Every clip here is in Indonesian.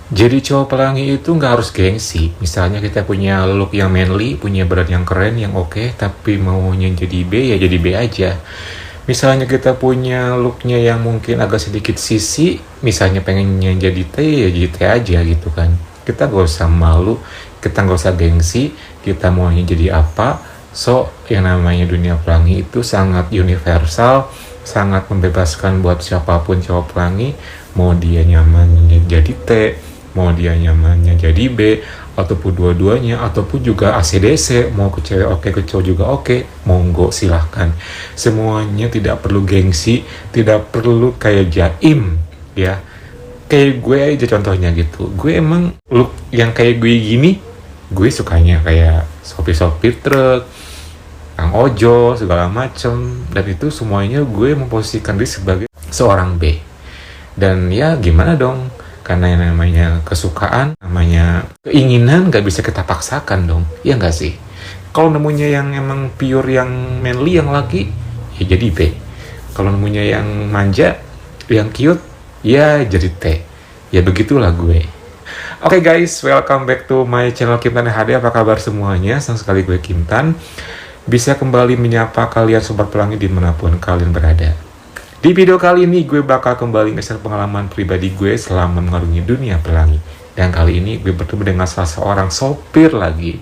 Jadi cowok pelangi itu nggak harus gengsi. Misalnya kita punya look yang manly, punya badan yang keren, yang oke, tapi maunya jadi B, ya jadi B aja. Misalnya kita punya looknya yang mungkin agak sedikit sisi, misalnya pengennya jadi T, ya jadi T aja gitu kan. Kita nggak usah malu, kita nggak usah gengsi, kita maunya jadi apa. So, yang namanya dunia pelangi itu sangat universal, sangat membebaskan buat siapapun cowok pelangi, mau dia nyamannya jadi T, mau dia nyamannya jadi B, ataupun dua-duanya, ataupun juga ACDC, mau ke cewek oke, ke cowok juga oke, monggo silahkan. Semuanya tidak perlu gengsi, tidak perlu kayak jaim, ya. Kayak gue aja contohnya gitu, gue emang look yang kayak gue gini, gue sukanya kayak sopir-sopir truk, Kang Ojo, segala macem, dan itu semuanya gue memposisikan diri sebagai seorang B. Dan ya gimana dong, karena yang namanya kesukaan, namanya keinginan gak bisa kita paksakan dong, ya gak sih? Kalau nemunya yang emang pure, yang manly, yang laki, ya jadi B. Kalau nemunya yang manja, yang cute, ya jadi T. Ya begitulah gue. Oke guys, welcome back to my channel Kimtan HD. Apa kabar semuanya? Senang sekali gue Kimtan bisa kembali menyapa kalian sobat pelangi dimanapun kalian berada. Di video kali ini gue bakal kembali nge-share pengalaman pribadi gue selama mengarungi dunia pelangi. Dan kali ini gue bertemu dengan salah seorang sopir lagi.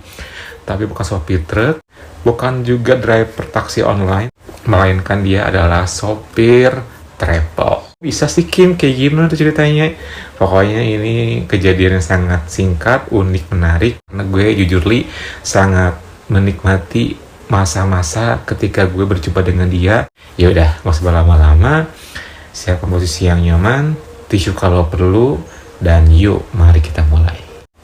Tapi bukan sopir truk, bukan juga driver taksi online, melainkan dia adalah sopir travel. Bisa sih Kim, kayak gimana tuh ceritanya? Pokoknya ini kejadian yang sangat singkat, unik, menarik. Karena gue jujur li sangat menikmati masa-masa ketika gue berjumpa dengan dia. Ya udah, nggak usah berlama-lama, siapkan posisi yang nyaman, tisu kalau perlu, dan yuk mari kita mulai.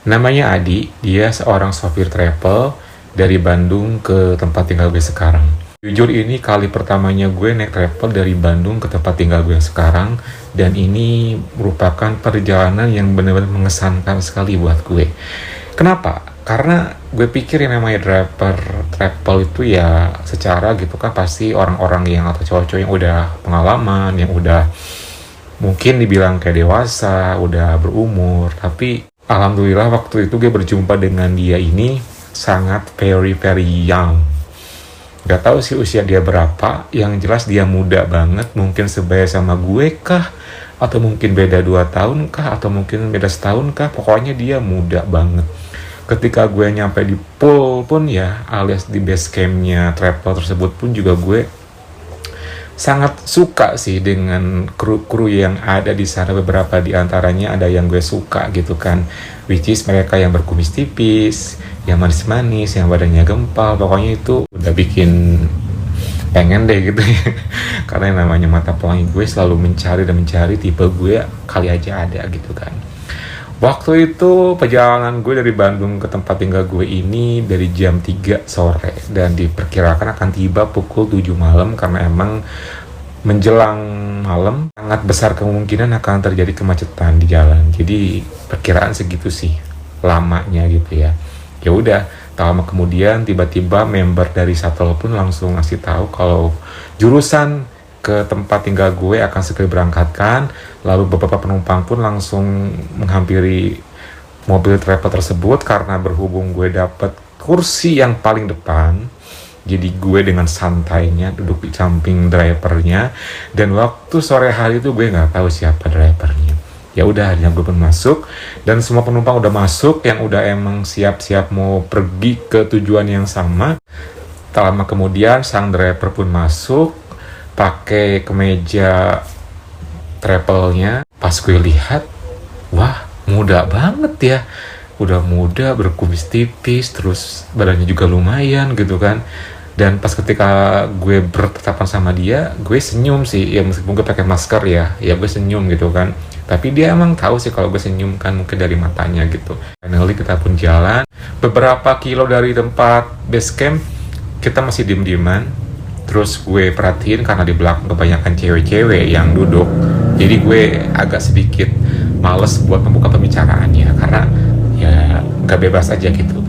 Namanya Adi, dia seorang sopir travel dari Bandung ke tempat tinggal gue sekarang. Jujur ini kali pertamanya gue naik travel dari Bandung ke tempat tinggal gue sekarang, dan ini merupakan perjalanan yang benar-benar mengesankan sekali buat gue. Kenapa? Karena gue pikir yang namanya driver travel itu ya secara gitu kan pasti orang-orang yang atau cowok-cowok yang udah pengalaman, yang udah mungkin dibilang kayak dewasa, udah berumur. Tapi alhamdulillah waktu itu gue berjumpa dengan dia ini sangat very young. Gak tahu sih usia dia berapa, yang jelas dia muda banget, mungkin sebaya sama gue kah, atau mungkin beda 2 tahun kah, atau mungkin beda setahun kah, pokoknya dia muda banget. Ketika gue nyampe di pool pun ya, alias di base campnya travel tersebut pun juga gue sangat suka sih dengan kru-kru yang ada di sana. Beberapa di antaranya ada yang gue suka gitu kan, which is mereka yang berkumis tipis, yang manis-manis, yang badannya gempal. Pokoknya itu udah bikin pengen deh gitu ya. Karena yang namanya mata pelangi gue selalu mencari tipe gue kali aja ada gitu kan. Waktu itu perjalanan gue dari Bandung ke tempat tinggal gue ini dari jam 3 sore dan diperkirakan akan tiba pukul 7 malam karena emang menjelang malam sangat besar kemungkinan akan terjadi kemacetan di jalan. Jadi perkiraan segitu sih lamanya gitu ya. Ya udah, tak lama kemudian tiba-tiba member dari shuttle pun langsung ngasih tahu kalau jurusan ke tempat tinggal gue akan segera berangkatkan. Lalu beberapa penumpang pun langsung menghampiri mobil travel tersebut karena berhubung gue dapet kursi yang paling depan. Jadi gue dengan santainya duduk di samping drivernya, dan waktu sore hari itu gue nggak tahu siapa drivernya. Ya udah, akhirnya gue pun masuk dan semua penumpang udah masuk yang udah emang siap-siap mau pergi ke tujuan yang sama. Tak lama kemudian sang driver pun masuk pakai kemeja travelnya. Pas gue lihat, wah muda banget ya, udah muda, berkumis tipis, terus badannya juga lumayan gitu kan. Dan pas ketika gue bertatapan sama dia, gue senyum sih, ya meskipun gue pakai masker ya gue senyum gitu kan. Tapi dia emang tahu sih kalau gue senyum kan, mungkin dari matanya gitu. Finally kita pun jalan beberapa kilo dari tempat base camp, kita masih diem-dieman. Terus gue perhatiin karena di belakang kebanyakan cewek-cewek yang duduk, jadi gue agak sedikit males buat membuka pembicaraannya karena ya nggak bebas aja gitu.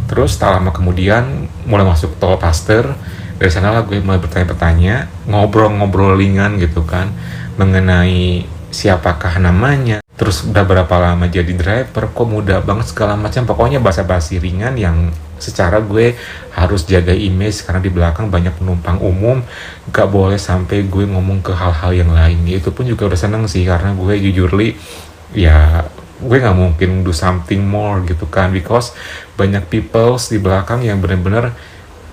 Terus tak lama kemudian mulai masuk tol Paster. Dari sanalah gue mulai bertanya-tanya, ngobrol-ngobrol ringan gitu kan mengenai siapakah namanya, terus udah berapa lama jadi driver, kok mudah banget segala macam, pokoknya basa-basi ringan yang secara gue harus jaga image karena di belakang banyak penumpang umum, gak boleh sampai gue ngomong ke hal-hal yang lain. Itu pun juga udah seneng sih karena gue jujur li ya gue nggak mungkin do something more gitu kan, because banyak people di belakang yang bener-bener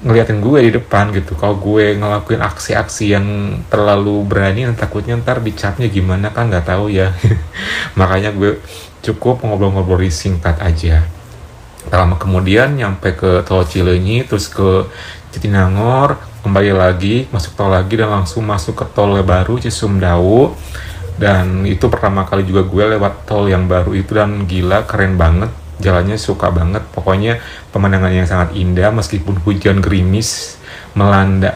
ngeliatin gue di depan gitu. Kalau gue ngelakuin aksi-aksi yang terlalu berani, takutnya ntar dicapnya gimana kan nggak tahu ya. Makanya gue cukup ngobrol-ngobrol singkat aja. Lama kemudian nyampe ke tol Cileunyi, terus ke Jatinangor, kembali lagi masuk tol lagi dan langsung masuk ke tol baru Cisumdawu. Dan itu pertama kali juga gue lewat tol yang baru itu, dan gila keren banget, jalannya suka banget, pokoknya pemandangan yang sangat indah meskipun hujan gerimis melanda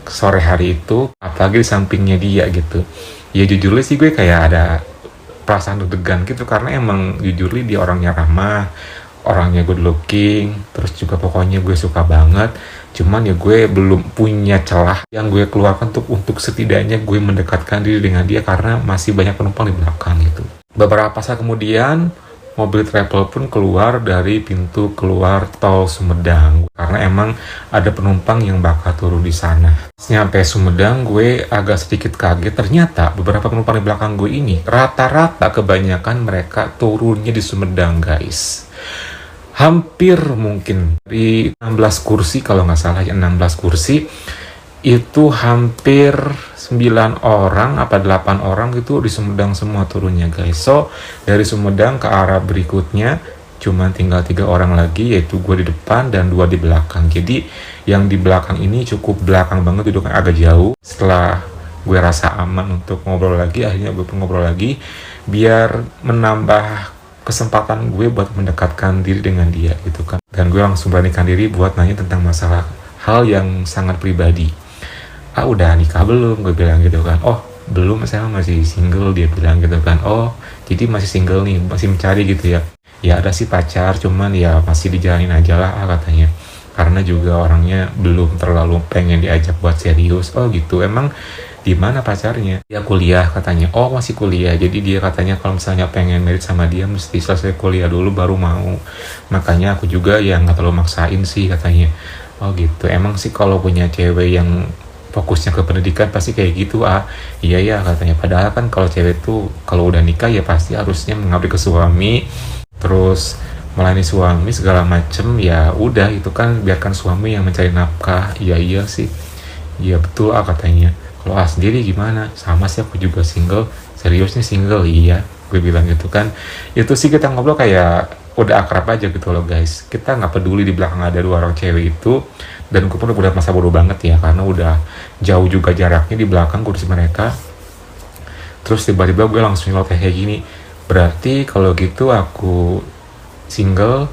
sore hari itu, apalagi di sampingnya dia gitu. Ya jujur sih gue kayak ada perasaan deg-degan gitu karena emang jujur dia orangnya ramah, orangnya good looking, terus juga pokoknya gue suka banget. Cuman ya gue belum punya celah yang gue keluarkan untuk setidaknya gue mendekatkan diri dengan dia karena masih banyak penumpang di belakang gitu. Beberapa saat kemudian mobil travel pun keluar dari pintu keluar tol Sumedang karena emang ada penumpang yang bakal turun di sana. Nyampe Sumedang gue agak sedikit kaget, ternyata beberapa penumpang di belakang gue ini rata-rata kebanyakan mereka turunnya di Sumedang guys. Hampir mungkin di 16 kursi kalau nggak salah ya, 16 kursi itu hampir 9 orang apa 8 orang gitu di Sumedang semua turunnya guys. So dari Sumedang ke arah berikutnya cuma tinggal 3 orang lagi, yaitu gue di depan dan 2 di belakang. Jadi yang di belakang ini cukup belakang banget, duduknya agak jauh. Setelah gue rasa aman untuk ngobrol lagi, akhirnya gue pun ngobrol lagi biar menambah kesempatan gue buat mendekatkan diri dengan dia gitu kan. Dan gue langsung beranikan diri buat nanya tentang masalah hal yang sangat pribadi. Udah nikah belum? Gue bilang gitu kan. Oh belum, saya masih single, dia bilang gitu kan. Oh jadi masih single nih, masih mencari gitu ya. Ya ada sih pacar, cuman ya masih dijalanin aja lah katanya, karena juga orangnya belum terlalu pengen diajak buat serius. Oh gitu, emang di mana pacarnya? Dia kuliah katanya. Oh masih kuliah, jadi dia katanya kalau misalnya pengen merit sama dia mesti selesai kuliah dulu baru mau. Makanya aku juga ya nggak terlalu maksain sih katanya. Oh gitu, emang sih kalau punya cewek yang fokusnya ke pendidikan pasti kayak gitu. Iya ya katanya, padahal kan kalau cewek tuh kalau udah nikah ya pasti harusnya mengabdi ke suami, terus melayani suami segala macem. Ya udah itu kan biarkan suami yang mencari nafkah. Iya sih, iya betul katanya. Kalau sendiri gimana? Sama sih, aku juga single. Serius nih single? Iya, gue bilang gitu kan. Itu sih kita ngobrol kayak udah akrab aja gitu loh guys. Kita nggak peduli di belakang ada 2 orang cewek itu. Dan gue pun udah masa bodoh banget ya, karena udah jauh juga jaraknya di belakang kursi mereka. Terus tiba-tiba gue langsung nyeloteh kayak gini, berarti kalau gitu aku single,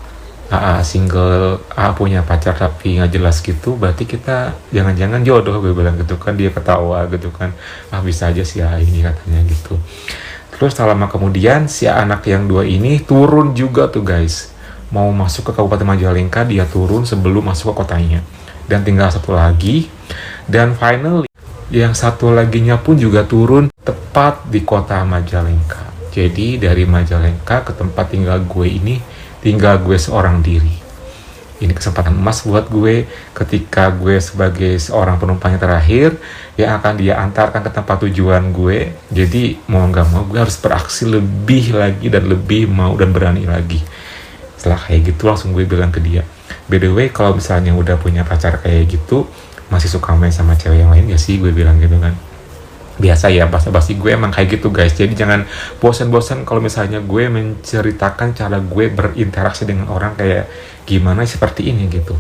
single, punya pacar tapi nggak jelas gitu, berarti kita jangan-jangan jodoh, gue bilang gitu kan. Dia ketawa gitu kan, bisa aja sih ini katanya gitu. Terus tak lama kemudian si anak yang 2 ini turun juga tuh guys, mau masuk ke Kabupaten Majalengka. Dia turun sebelum masuk ke kotanya, dan tinggal 1 lagi. Dan finally yang 1 laginya pun juga turun tepat di kota Majalengka. Jadi dari Majalengka ke tempat tinggal gue ini tinggal gue seorang diri. Ini kesempatan emas buat gue ketika gue sebagai seorang penumpangnya terakhir yang akan dia antarkan ke tempat tujuan gue. Jadi mau gak mau gue harus beraksi lebih lagi dan lebih mau dan berani lagi. Setelah kayak gitu langsung gue bilang ke dia, by the way kalau misalnya udah punya pacar kayak gitu, masih suka main sama cewek yang lain gak sih? Gue bilang gitu kan. Biasa ya, basa-basi gue emang kayak gitu guys. Jadi jangan bosan-bosan kalau misalnya gue menceritakan cara gue berinteraksi dengan orang kayak gimana seperti ini gitu.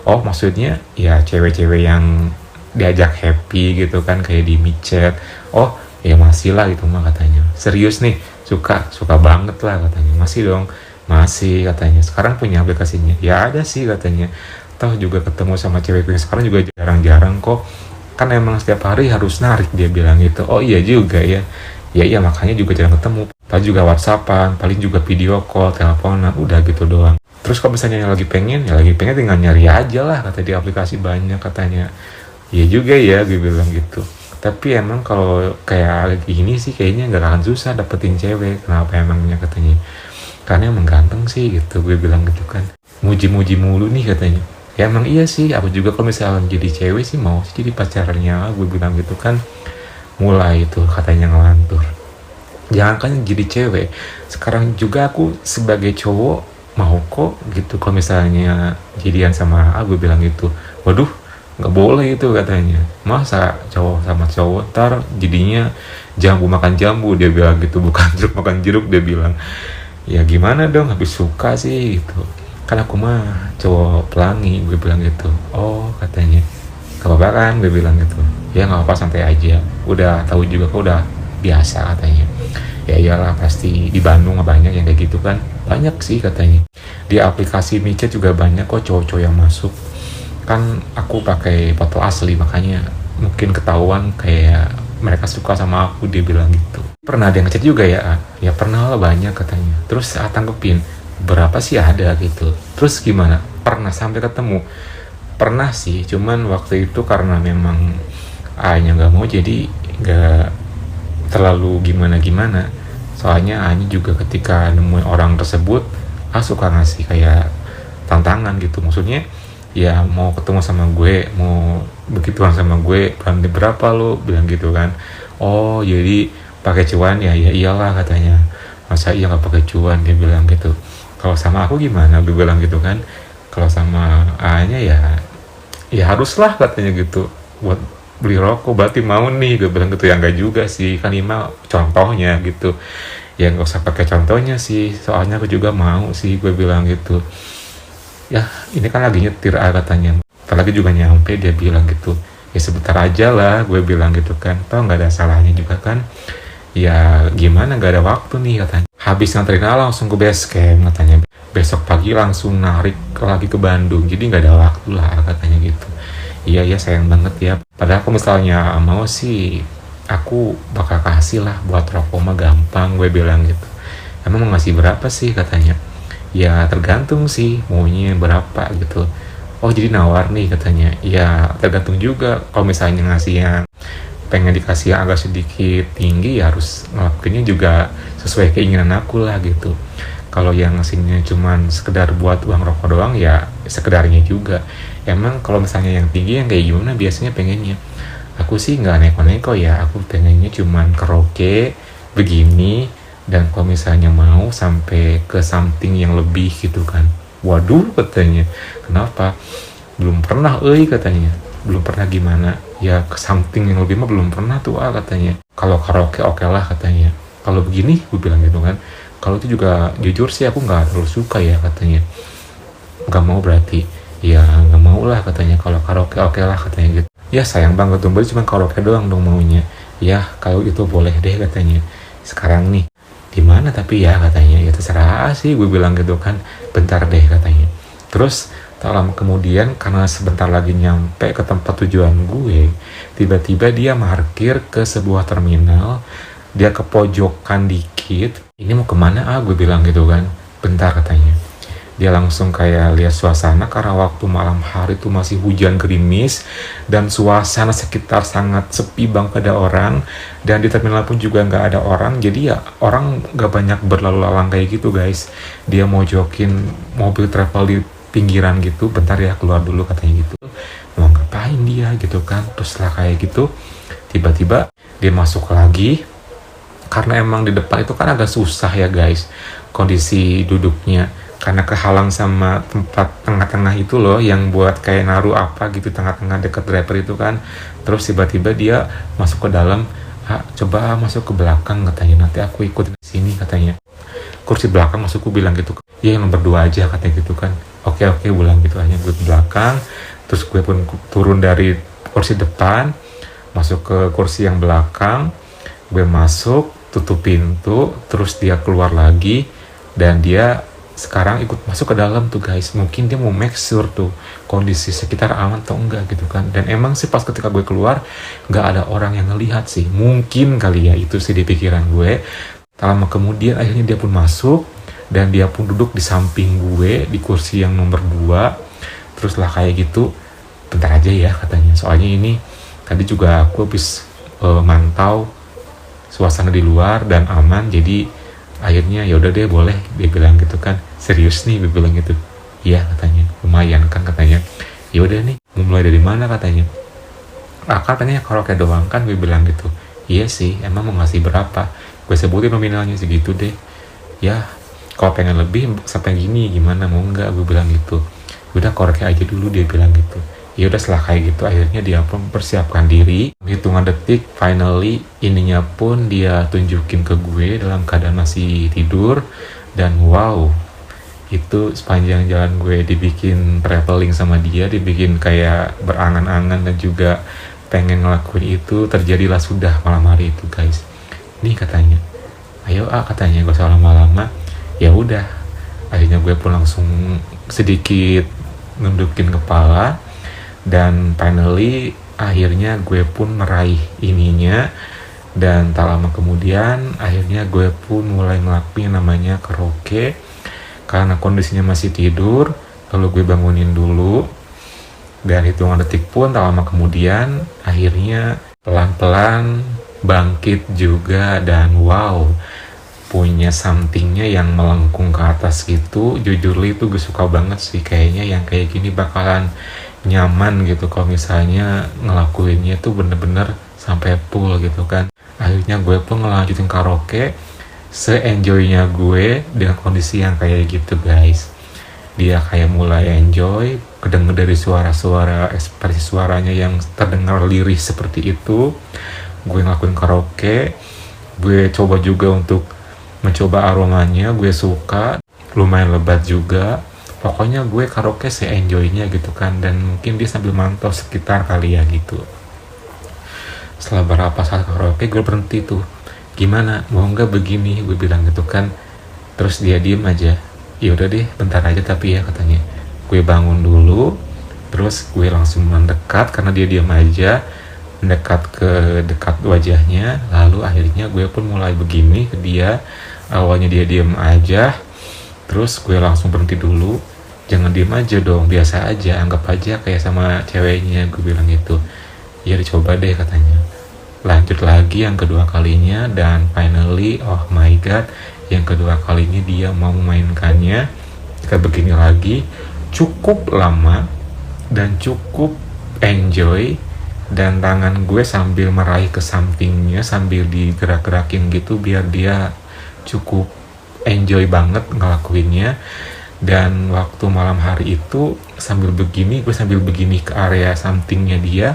Oh maksudnya ya cewek-cewek yang diajak happy gitu kan, kayak di micet. Oh ya masih lah gitu mah katanya. Serius nih, suka banget lah katanya. Masih dong, masih katanya. Sekarang punya aplikasinya? Ya ada sih katanya. Toh juga ketemu sama cewek yang sekarang juga jarang-jarang kok. Kan emang setiap hari harus narik, dia bilang gitu. Oh iya juga ya. Iya makanya juga jarang ketemu. Paling juga WhatsAppan, paling juga video call, teleponan, udah gitu doang. Terus kalau misalnya lagi pengen tinggal nyari aja lah, kata di aplikasi banyak katanya. Iya juga ya, gue bilang gitu. Tapi emang kalau kayak gini sih kayaknya nggak akan susah dapetin cewek. Kenapa emangnya katanya? Karena emang ganteng sih gitu, gue bilang gitu kan. Muji-muji mulu nih katanya. Ya emang iya sih, aku juga kalau misalnya jadi cewek sih mau sih jadi pacarnya, gue bilang gitu kan. Mulai itu katanya ngelantur. Jangan kan jadi cewek, sekarang juga aku sebagai cowok mau kok gitu kalau misalnya jadian sama gue bilang gitu. Waduh, nggak boleh itu katanya. Masa cowok sama cowok ntar jadinya jambu makan jambu, dia bilang gitu, bukan jeruk makan jeruk, dia bilang. Ya gimana dong, habis suka sih gitu. Kan aku mah cowok pelangi, gue bilang gitu. Oh katanya, gak apa-apa kan, gue bilang gitu. Ya nggak apa-apa, santai aja, udah tahu juga kok, udah biasa katanya. Ya iyalah, pasti di Bandung banyak yang kayak gitu kan. Banyak sih katanya, di aplikasi micet juga banyak kok cowok-cowok yang masuk. Kan aku pakai foto asli, makanya mungkin ketahuan kayak mereka suka sama aku, dia bilang gitu. Pernah ada yang ngechat juga ya? Ya pernah lah, banyak katanya. Terus saya tanggepin, berapa sih ada gitu. Terus gimana? Pernah sampai ketemu? Pernah sih, cuman waktu itu karena memang A-nya nggak mau, jadi nggak terlalu gimana-gimana. Soalnya A-nya juga ketika nemuin orang tersebut, A suka ngasih kayak tantangan gitu. Maksudnya ya mau ketemu sama gue, mau begituan sama gue, berani berapa lo, bilang gitu kan. Oh jadi pakai cuan ya? Ya iyalah katanya. Masa iya nggak pakai cuan, dia bilang gitu. Kalau sama aku gimana, gue bilang gitu kan. Kalau sama A-nya ya haruslah katanya gitu, buat beli rokok berarti mau nih, gue bilang gitu. Ya enggak juga sih, kan ini mah contohnya gitu. Ya nggak usah pakai contohnya sih, soalnya aku juga mau sih, gue bilang gitu. Ya ini kan lagi nyetir katanya, apalagi juga nyampe, dia bilang gitu. Ya sebentar aja lah, gue bilang gitu kan, tau nggak ada salahnya juga kan. Ya gimana, nggak ada waktu nih katanya. Habis nganterin langsung ke base camp katanya, besok pagi langsung narik lagi ke Bandung, jadi nggak ada waktu lah katanya gitu. Iya ya, sayang banget ya, padahal kalau misalnya mau sih aku bakal kasih lah, buat rokok mah gampang, gue bilang gitu. Emang mau ngasih berapa sih katanya? Ya tergantung sih maunya berapa gitu. Oh jadi nawar nih katanya. Ya tergantung juga, kalau misalnya ngasih yang pengen dikasih yang agak sedikit tinggi, ya harus ngelakuinnya juga sesuai keinginan aku lah gitu. Kalau yang ngasihnya cuman sekedar buat uang rokok doang, ya sekedarnya juga. Emang kalau misalnya yang tinggi yang kayak gimana biasanya pengennya? Aku sih nggak neko-neko ya, aku pengennya cuman karaoke begini, dan kalau misalnya mau sampai ke something yang lebih gitu kan. Waduh katanya, kenapa? Belum pernah katanya. Belum pernah gimana? Ya ke something yang lebih mah belum pernah tuh katanya. Kalau karaoke oke lah katanya. Kalau begini, gue bilang gitu kan. Kalau itu juga jujur sih aku nggak terlalu suka ya katanya. Nggak mau berarti? Ya nggak mau lah katanya. Kalau karaoke oke lah katanya gitu. Ya sayang banget dong, berarti cuma karaoke doang dong maunya. Ya kalau itu boleh deh katanya. Sekarang nih di mana tapi ya katanya. Ya terserah sih, gue bilang gitu kan. Bentar deh katanya. Terus tak lama kemudian, karena sebentar lagi nyampe ke tempat tujuan gue, tiba-tiba dia parkir ke sebuah terminal. Dia ke pojokan dikit. Ini mau kemana gue bilang gitu kan. Bentar katanya. Dia langsung kayak lihat suasana, karena waktu malam hari itu masih hujan gerimis dan suasana sekitar sangat sepi banget, ada orang, dan di terminal pun juga nggak ada orang, jadi ya orang nggak banyak berlalu lalang kayak gitu guys. Dia mau jokin mobil travel di pinggiran gitu. Bentar ya, keluar dulu katanya gitu. Mau ngapain dia gitu kan. Terus lah kayak gitu tiba-tiba dia masuk lagi, karena emang di depan itu kan agak susah ya guys kondisi duduknya, karena kehalang sama tempat tengah-tengah itu loh, yang buat kayak naruh apa gitu tengah-tengah deket driver itu kan. Terus tiba-tiba dia masuk ke dalam. Coba masuk ke belakang katanya, nanti aku ikut di sini katanya. Kursi belakang masukku, bilang gitu. Ya yang nomor 2 aja katanya gitu kan. Oke bilang gitu aja. Gue ke belakang, terus gue pun turun dari kursi depan, masuk ke kursi yang belakang. Gue masuk, tutup pintu, terus dia keluar lagi, dan dia sekarang ikut masuk ke dalam tuh guys. Mungkin dia mau make sure tuh kondisi sekitar aman atau enggak gitu kan. Dan emang sih pas ketika gue keluar nggak ada orang yang ngelihat sih, mungkin kali ya, itu sih di pikiran gue. Tak lama kemudian akhirnya dia pun masuk, dan dia pun duduk di samping gue di kursi yang nomor 2. Terus lah kayak gitu, bentar aja ya katanya, soalnya ini tadi juga aku habis mantau suasana di luar dan aman. Jadi akhirnya ya udah deh boleh, dia bilang gitu kan. Serius nih, dia bilang gitu. Iya katanya, lumayan kan katanya. Ya udah nih, mau mulai dari mana katanya. Katanya karaoke doang kan, gue bilang gitu. Iya sih, emang mau ngasih berapa? Gue sebutin nominalnya segitu deh. Ya kalau pengen lebih sampai gini gimana, mau nggak, gue bilang gitu. Udah karaoke aja dulu, dia bilang gitu. Ya udah, setelah kayak gitu akhirnya dia pun mempersiapkan diri. Hitungan detik finally ininya pun dia tunjukin ke gue dalam keadaan masih tidur. Dan wow, itu sepanjang jalan gue dibikin traveling sama dia, dibikin kayak berangan-angan dan juga pengen ngelakuin itu. Terjadilah sudah malam hari itu guys. Nih katanya, ayo katanya, gak usah lama-lama. Ya udah, akhirnya gue pun langsung sedikit nundukin kepala. Dan finally akhirnya gue pun meraih ininya. Dan tak lama kemudian akhirnya gue pun mulai ngelakuin namanya karaoke. Karena kondisinya masih tidur, lalu gue bangunin dulu. Dan hitungan detik pun tak lama kemudian akhirnya pelan-pelan bangkit juga. Dan wow, punya somethingnya yang melengkung ke atas gitu. Jujur itu gue suka banget sih, kayaknya yang kayak gini bakalan nyaman gitu kalau misalnya ngelakuinnya tuh bener-bener sampai full gitu kan. Akhirnya gue pun ngelanjutin karaoke se-enjoynya gue dengan kondisi yang kayak gitu guys. Dia kayak mulai enjoy, kedenger dari suara-suara, ekspresi suaranya yang terdengar lirih seperti itu. Gue ngelakuin karaoke, gue coba juga untuk mencoba aromanya, gue suka, lumayan lebat juga. Pokoknya gue karaoke se-enjoynya gitu kan. Dan mungkin dia sambil mantau sekitar kali ya gitu. Setelah beberapa saat karaoke gue berhenti tuh. Gimana, mau nggak begini, gue bilang gitu kan. Terus dia diem aja. Ya udah deh, bentar aja tapi ya katanya. Gue bangun dulu, terus gue langsung mendekat karena dia diem aja. Mendekat ke dekat wajahnya. Lalu akhirnya gue pun mulai begini ke dia. Awalnya dia diem aja, terus gue langsung berhenti dulu. Jangan diem aja dong, biasa aja, anggap aja kayak sama ceweknya, gue bilang gitu. Ya dicoba deh katanya. Lanjut lagi yang kedua kalinya, dan finally oh my god, yang kedua kalinya dia mau memainkannya. Kita begini lagi, cukup lama dan cukup enjoy. Dan tangan gue sambil meraih ke sampingnya, sambil digerak-gerakin gitu biar dia cukup enjoy banget ngelakuinnya. Dan waktu malam hari itu sambil begini, gue sambil begini ke area sampingnya dia.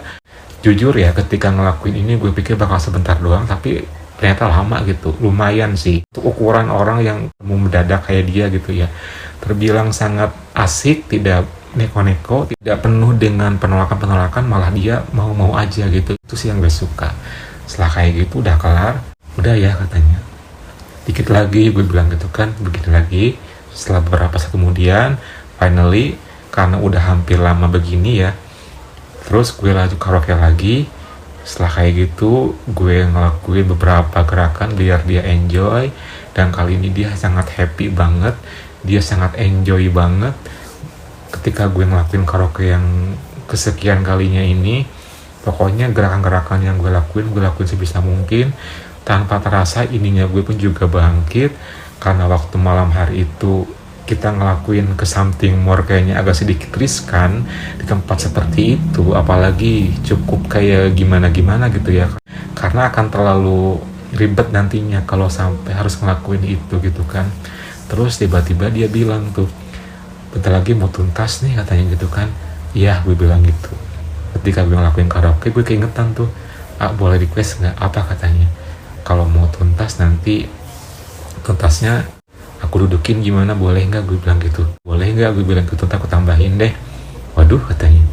Jujur ya, ketika ngelakuin ini gue pikir bakal sebentar doang, tapi ternyata lama gitu. Lumayan sih untuk ukuran orang yang mau mendadak kayak dia gitu ya. Terbilang sangat asik, tidak neko-neko, tidak penuh dengan penolakan-penolakan, malah dia mau-mau aja gitu. Itu sih yang gue suka. Setelah kayak gitu udah kelar, udah ya katanya, dikit lagi, gue bilang gitu kan, begini lagi. Setelah beberapa saat kemudian finally, karena udah hampir lama begini ya, terus gue lanjut karaoke lagi. Setelah kayak gitu gue ngelakuin beberapa gerakan biar dia enjoy. Dan kali ini dia sangat happy banget, dia sangat enjoy banget ketika gue ngelakuin karaoke yang kesekian kalinya ini. Pokoknya gerakan-gerakan yang gue lakuin sebisa mungkin. Tanpa terasa ininya gue pun juga bangkit. Karena waktu malam hari itu kita ngelakuin ke something more kayaknya agak sedikit riskan di tempat seperti itu, apalagi cukup kayak gimana-gimana gitu ya, karena akan terlalu ribet nantinya kalau sampai harus ngelakuin itu gitu kan. Terus tiba-tiba dia bilang tuh, bentar lagi mau tuntas nih katanya gitu kan. Iya, gue bilang gitu. Ketika gue ngelakuin karaoke gue keingetan tuh, boleh request nggak, apa katanya, kalau mau tuntas nanti tuntasnya aku dudukin gimana, boleh nggak, gue bilang gitu. Boleh nggak, gue bilang gitu, aku tambahin deh. Waduh katanya,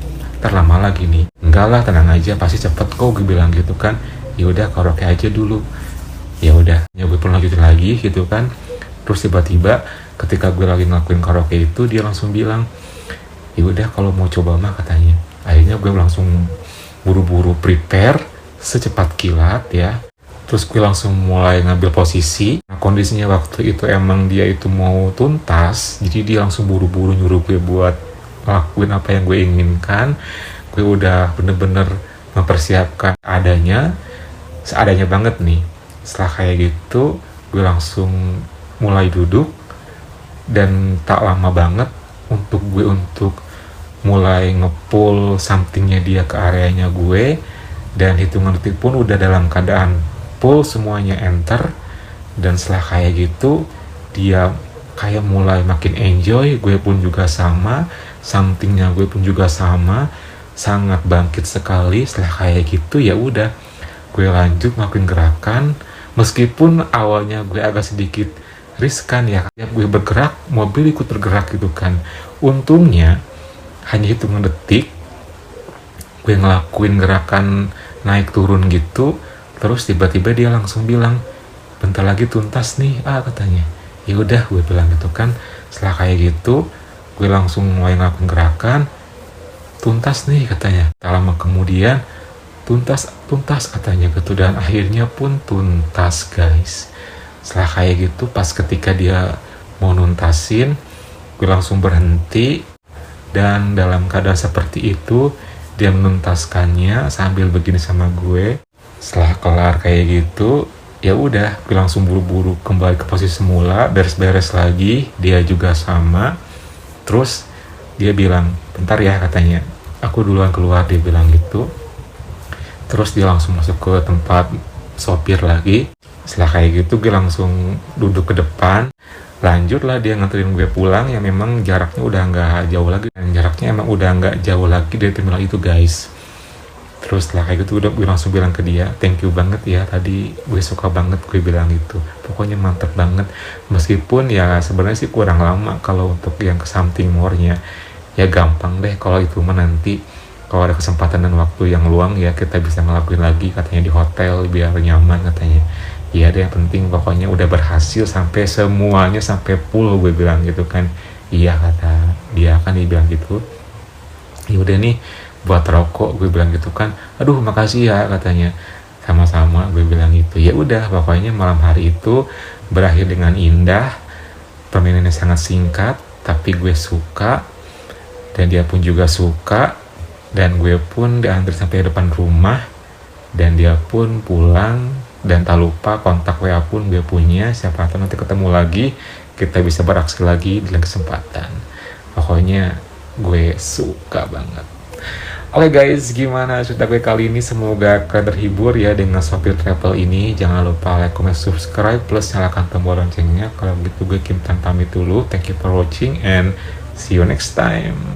ntar lama lagi nih. Enggak lah, tenang aja, pasti cepet kok, gue bilang gitu kan. Ya udah karaoke aja dulu. Ya udah, gue pun lanjutin lagi gitu kan. Terus tiba-tiba ketika gue lagi ngelakuin karaoke itu, dia langsung bilang, ya udah kalau mau coba mah katanya. Akhirnya gue langsung buru-buru prepare secepat kilat ya. Terus gue langsung mulai ngambil posisi. Nah, kondisinya waktu itu emang dia itu mau tuntas, jadi dia langsung buru-buru nyuruh gue buat ngelakuin apa yang gue inginkan. Gue udah bener-bener mempersiapkan adanya. seadanya banget nih. Setelah kayak gitu gue langsung mulai duduk, dan tak lama banget untuk mulai ngepull somethingnya dia ke areanya gue, dan hitungan detik pun udah dalam keadaan pull semuanya enter. Dan setelah kayak gitu dia kayak mulai makin enjoy, gue pun juga sama, somethingnya gue pun juga sama, sangat bangkit sekali. Setelah kayak gitu ya udah gue lanjut ngelakuin gerakan, meskipun awalnya gue agak sedikit riskan ya, tiap gue bergerak mobil ikut bergerak gitu kan. Untungnya hanya hitungan detik gue ngelakuin gerakan naik turun gitu, terus tiba-tiba dia langsung bilang, bentar lagi tuntas nih katanya. Ya udah gue bilang gitu kan. Setelah kayak gitu gue langsung mulai ngelakuin gerakan, tuntas nih katanya. Tak lama kemudian tuntas katanya gitu, dan akhirnya pun tuntas guys. Setelah kayak gitu pas ketika dia mau nuntasin, gue langsung berhenti, dan dalam keadaan seperti itu dia menuntaskannya sambil begini sama gue. Setelah kelar kayak gitu ya udah gue langsung buru-buru kembali ke posisi semula, beres-beres lagi, dia juga sama. Terus dia bilang, bentar ya katanya, aku duluan keluar, dia bilang gitu. Terus dia langsung masuk ke tempat sopir lagi. Setelah kayak gitu gue langsung duduk ke depan, lanjutlah dia nganterin gue pulang, yang memang jaraknya udah nggak jauh lagi, dan jaraknya emang udah nggak jauh lagi dari terminal itu guys. Terus setelah kayak gitu udah gue langsung bilang ke dia, thank you banget ya, tadi gue suka banget, gue bilang gitu, pokoknya mantep banget. Meskipun ya sebenarnya sih kurang lama kalau untuk yang ke something more-nya, ya gampang deh kalau itu mah nanti kalau ada kesempatan dan waktu yang luang ya kita bisa ngelakuin lagi katanya di hotel biar nyaman katanya. Iya deh, yang penting pokoknya udah berhasil sampai semuanya sampai full, gue bilang gitu kan. Iya kata dia kan, dia bilang gitu. Ya udah nih buat rokok, gue bilang gitu kan. Aduh makasih ya katanya. Sama-sama, gue bilang gitu. Ya udah pokoknya malam hari itu berakhir dengan indah. Permainannya sangat singkat tapi gue suka, dan dia pun juga suka, dan gue pun diantar sampai depan rumah, dan dia pun pulang. Dan tak lupa kontak WA pun gue punya, siapa tahu nanti ketemu lagi, kita bisa beraksi lagi di lain kesempatan. Pokoknya gue suka banget. Oke guys, gimana cerita gue kali ini? Semoga kalian terhibur ya dengan Sopir Travel ini. Jangan lupa like, comment, subscribe, plus nyalakan tombol loncengnya. Kalau gitu gue Kim Tan pamit dulu. Thank you for watching and see you next time.